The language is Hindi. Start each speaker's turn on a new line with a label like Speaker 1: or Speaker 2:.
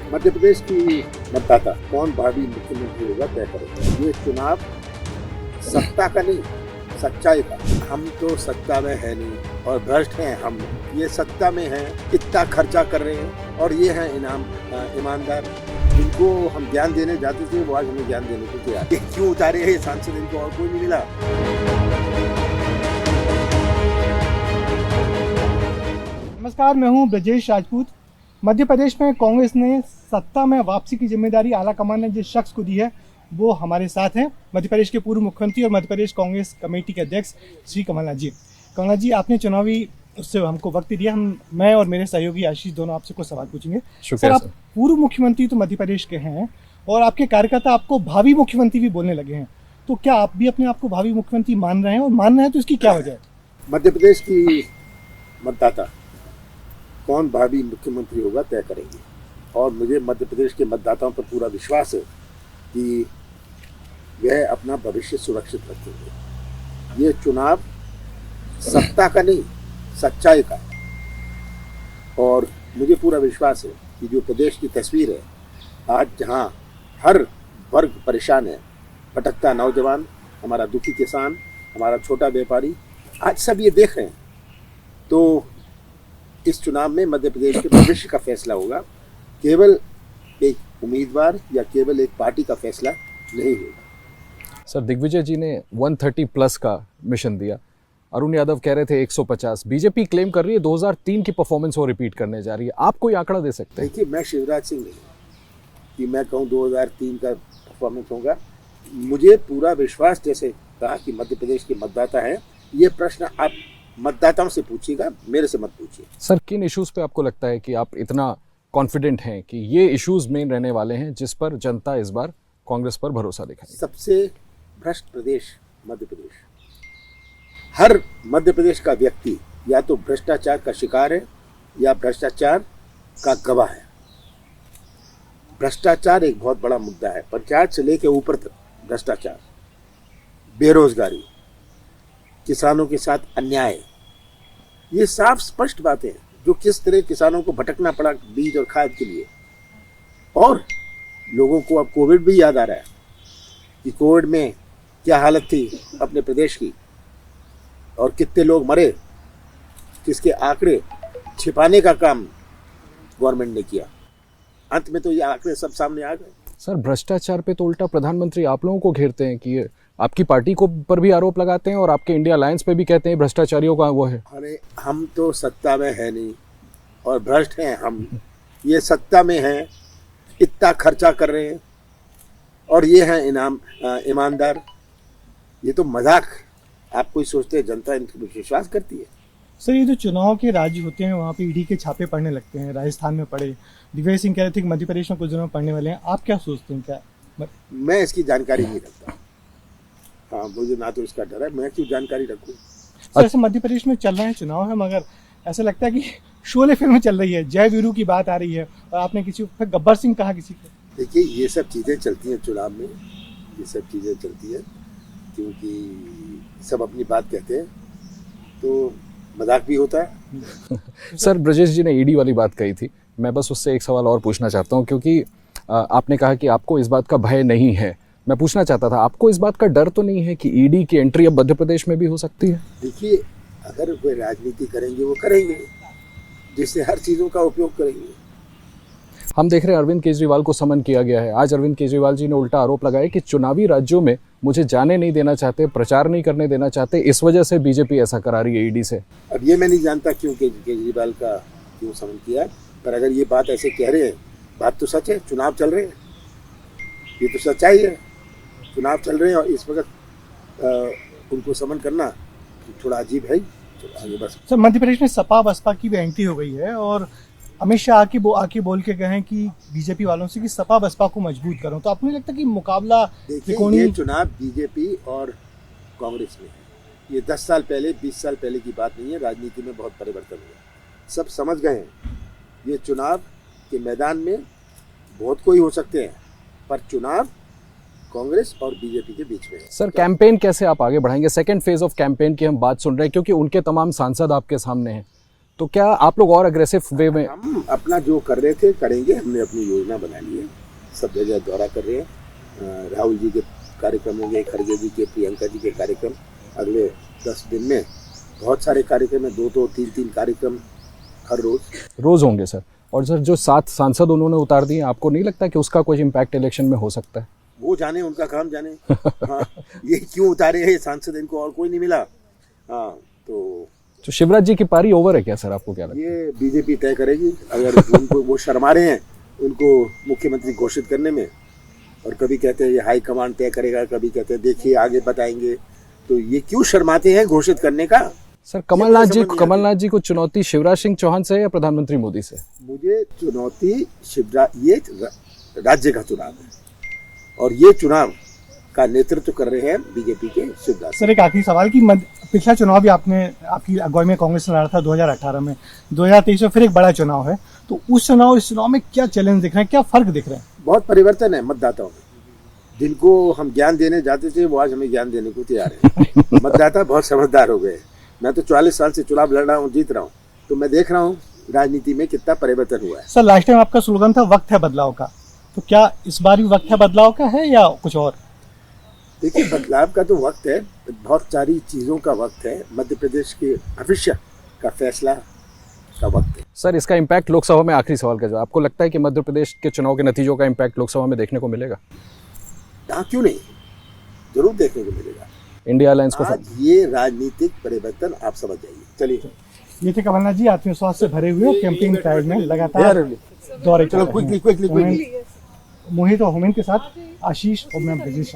Speaker 1: मध्य प्रदेश की मतदाता कौन भावी मुख्यमंत्री होगा तय करेगा। ये चुनाव सत्ता का नहीं, सच्चाई का। हम तो सत्ता में है नहीं और भ्रष्ट हैं हम। ये सत्ता में हैं, इतना खर्चा कर रहे हैं और ये हैं ईमानदार। जिनको हम ज्ञान देने जाते थे वो आज हमें ज्ञान देने को तैयार। क्यों उतारे हैं सांसद, इनको और कोई नहीं मिला।
Speaker 2: नमस्कार, मैं हूं ब्रजेश राजपूत। मध्य प्रदेश में कांग्रेस ने सत्ता में वापसी की जिम्मेदारी आला कमान ने जिस शख्स को दी है वो हमारे साथ हैं, मध्य प्रदेश के पूर्व मुख्यमंत्री और मध्य प्रदेश कांग्रेस कमेटी के अध्यक्ष श्री कमलनाथ जी। कमलनाथ जी, आपने चुनावी उससे हमको वक्त दिया। मैं और मेरे सहयोगी आशीष दोनों आपसे कुछ सवाल पूछेंगे। सर, आप पूर्व मुख्यमंत्री तो मध्य प्रदेश के हैं और आपके कार्यकर्ता आपको भावी मुख्यमंत्री भी बोलने लगे हैं, तो क्या आप भी अपने आप को भावी मुख्यमंत्री मान रहे हैं, और मान रहे हैं तो इसकी क्या वजह है?
Speaker 1: मध्य प्रदेश की मतदाता कौन भावी मुख्यमंत्री होगा तय करेंगे और मुझे मध्य प्रदेश के मतदाताओं पर पूरा विश्वास है कि वह अपना भविष्य सुरक्षित रखेंगे। ये चुनाव सत्ता का नहीं, सच्चाई का। और मुझे पूरा विश्वास है कि जो प्रदेश की तस्वीर है आज, जहां हर वर्ग परेशान है, भटकता नौजवान, हमारा दुखी किसान, हमारा छोटा व्यापारी, आज सब ये देख रहे हैं। तो इस चुनाव में मध्य प्रदेश के भविष्य का फैसला होगा, केवल एक उम्मीदवार या केवल एक पार्टी का फैसला नहीं होगा।
Speaker 3: सर, दिग्विजय जी ने 130+ का मिशन दिया, अरुण यादव कह रहे थे 150। बीजेपी क्लेम कर रही है 2003 की परफॉर्मेंस वो रिपीट करने जा रही है। आप कोई आंकड़ा दे सकते हैं?
Speaker 1: देखिए, मैं शिवराज सिंह नहीं कि मैं कहूँ 2003 का परफॉर्मेंस होगा। मुझे पूरा विश्वास, जैसे कहा कि मध्य प्रदेश के मतदाता हैं, ये प्रश्न आप मतदाताओं से पूछिएगा, मेरे से मत पूछिए।
Speaker 3: सर, किन इश्यूज पे आपको लगता है कि आप इतना कॉन्फिडेंट हैं कि ये इश्यूज मेन रहने वाले हैं जिस पर जनता इस बार कांग्रेस पर भरोसा दिखाएगी?
Speaker 1: सबसे भ्रष्ट प्रदेश मध्य प्रदेश। हर मध्य प्रदेश का व्यक्ति या तो भ्रष्टाचार का शिकार है या भ्रष्टाचार का गवाह है। भ्रष्टाचार एक बहुत बड़ा मुद्दा है, पंचायत से लेकर ऊपर तक भ्रष्टाचार, बेरोजगारी, किसानों के साथ अन्याय, ये साफ स्पष्ट बातें हैं जो किस तरह किसानों को भटकना पड़ा बीज और खाद के लिए। और लोगों को अब कोविड भी याद आ रहा है कि कोविड में क्या हालत थी अपने प्रदेश की और कितने लोग मरे, किसके आंकड़े छिपाने का काम गवर्नमेंट ने किया। अंत में तो ये आंकड़े सब सामने आ गए।
Speaker 3: सर, भ्रष्टाचार पे तो उल्टा प्रधानमंत्री आप लोगों को घेरते हैं कि ये आपकी पार्टी को पर भी आरोप लगाते हैं और आपके इंडिया अलायंस पे भी कहते हैं भ्रष्टाचारियों का वो है।
Speaker 1: अरे, हम तो सत्ता में है नहीं और भ्रष्ट हैं हम। ये सत्ता में हैं, इतना खर्चा कर रहे हैं और ये हैं ईमानदार। ये तो मजाक। आप कोई सोचते हैं जनता इन पर विश्वास करती है?
Speaker 2: सर, ये जो चुनाव के राज्य होते हैं वहाँ पे ईडी के छापे पड़ने लगते हैं। राजस्थान में पड़े, दिग्विजय सिंह कह रहे थे कि मध्य प्रदेश में कुछ दिनों में पड़ने वाले हैं। आप क्या सोचते हैं? क्या
Speaker 1: मैं इसकी जानकारी नहीं रखता। हाँ, मुझे ना तो इसका डर है, मैं क्यों जानकारी रखूँ।
Speaker 2: सर, ऐसे मध्य प्रदेश में चल रहे हैं चुनाव है, मगर ऐसा लगता है कि शोले फिल्म चल रही है, जय वीरू की बात आ रही है और आपने किसी को गब्बर सिंह कहा किसी को।
Speaker 1: देखिए, ये सब चीज़ें चलती हैं चुनाव में, ये सब चीज़ें चलती हैं क्योंकि सब अपनी बात कहते हैं तो मजाक भी होता है।
Speaker 3: सर, ब्रजेश जी ने ईडी वाली बात कही थी, मैं बस उससे एक सवाल और पूछना चाहता हूँ, क्योंकि आपने कहा कि आपको इस बात का भय नहीं है। मैं पूछना चाहता था, आपको इस बात का डर तो नहीं है कि ईडी की एंट्री अब मध्य प्रदेश में भी हो सकती है?
Speaker 1: देखिए, अगर कोई राजनीति करेंगे वो करेंगे, जिससे हर चीज़ों का उपयोग करेंगे।
Speaker 3: हम देख रहे हैं अरविंद केजरीवाल को समन किया गया है। आज अरविंद केजरीवाल जी ने उल्टा आरोप लगाया कि चुनावी राज्यों में मुझे जाने नहीं देना चाहते, प्रचार नहीं करने देना चाहते, इस वजह से बीजेपी ऐसा करा रही है ईडी से।
Speaker 1: अब ये मैं नहीं जानता क्यों केजरीवाल का क्यों समन किया, पर अगर ये बात ऐसे कह रहे हैं, बात तो सच है। चुनाव चल रहे हैं, ये तो सच्चाई है। चुनाव चल रहे हैं और इस वक्त उनको समन करना थोड़ा अजीब है। आगे बस।
Speaker 2: सर, मध्य प्रदेश में सपा बसपा की भी एंट्री हो गई है और अमित शाह आके बोल के गए हैं कि बीजेपी वालों से कि सपा बसपा को मजबूत करो। तो आपको नहीं लगता कि मुकाबला
Speaker 1: देखिए, ये चुनाव बीजेपी और कांग्रेस में है। ये 10 साल पहले 20 साल पहले की बात नहीं है। राजनीति में बहुत परिवर्तन हुआ, सब समझ गए हैं। ये चुनाव के मैदान में बहुत कोई हो सकते हैं, पर चुनाव कांग्रेस और बीजेपी के बीच में है।
Speaker 3: सर, कैंपेन कैसे आप आगे बढ़ाएंगे? सेकंड फेज ऑफ कैंपेन की हम बात सुन रहे हैं, क्योंकि उनके तमाम सांसद आपके सामने हैं। तो क्या आप लोग और अग्रेसिव वे में
Speaker 1: हम अपना जो कर रहे थे करेंगे, हमने अपनी योजना बना ली है, सब जगह दौरा कर रहे हैं। राहुल जी के कार्यक्रम होंगे, खड़गे जी के, प्रियंका जी के कार्यक्रम अगले 10 दिन में बहुत सारे कार्यक्रम है, 2 3 कार्यक्रम हर
Speaker 3: रोज होंगे सर। और सर जो 7 सांसद उन्होंने उतार दिए, आपको नहीं लगता कि उसका कोई इम्पैक्ट इलेक्शन में हो सकता है?
Speaker 1: वो जाने, उनका काम जाने। हाँ, ये क्यों उतारे हैं सांसद, इनको और कोई नहीं मिला। हाँ, तो
Speaker 3: शिवराज जी की पारी ओवर है क्या सर, आपको क्या लगता है?
Speaker 1: ये बीजेपी तय करेगी। अगर उनको वो शर्मा रहे हैं उनको मुख्यमंत्री घोषित करने में, और कभी कहते हैं ये हाई कमांड तय करेगा, कभी कहते हैं देखिए आगे बताएंगे, तो ये क्यों शर्माते हैं घोषित करने का?
Speaker 3: सर कमलनाथ जी को चुनौती शिवराज सिंह चौहान से या प्रधानमंत्री मोदी से?
Speaker 1: मुझे चुनौती ये राज्य का चुनाव है और ये चुनाव का नेतृत्व कर रहे हैं बीजेपी के शिवराज।
Speaker 2: सर एक आखिरी सवाल की पिछला चुनाव भी आपकी अगुवाई में कांग्रेस ने लड़ा था 2018 में, 2023 में फिर एक बड़ा चुनाव है, तो उस चुनाव इस चुनाव में क्या चैलेंज दिख रहे हैं, क्या फर्क दिख रहे हैं?
Speaker 1: बहुत परिवर्तन है मतदाताओं में। जिनको हम ज्ञान देने जाते थे वो आज हमें ज्ञान देने को तैयार है। मतदाता बहुत समझदार हो गए। मैं तो 44 साल से चुनाव लड़ रहा हूँ, जीत रहा हूँ, तो मैं देख रहा हूँ राजनीति में कितना परिवर्तन हुआ है।
Speaker 2: सर लास्ट टाइम आपका स्लोगन था वक्त है बदलाव का, तो क्या इस बार भी वक्त है बदलाव का है या कुछ और?
Speaker 1: देखिए, बदलाव का तो वक्त है, बहुत सारी चीज़ों का वक्त है। मध्य प्रदेश के भविष्य का फैसला का वक्त है।
Speaker 3: सर इसका इम्पैक्ट लोकसभा में, आखिरी सवाल का जवाब, आपको लगता है कि मध्य प्रदेश के चुनाव के नतीजों का इम्पैक्ट लोकसभा में देखने को मिलेगा?
Speaker 1: हाँ, क्यों नहीं, जरूर देखने को मिलेगा।
Speaker 3: इंडिया अलायंस को
Speaker 1: आज ये राजनीतिक परिवर्तन आप समझ जाइए। चलिए,
Speaker 2: ये थे कमलनाथ जी, आत्मविश्वास से भरे हुए कैंपेन पैड में लगातार दौरे कर रहे हैं। मोहित और हुमैन के साथ आशीष और मैं ब्रजेश।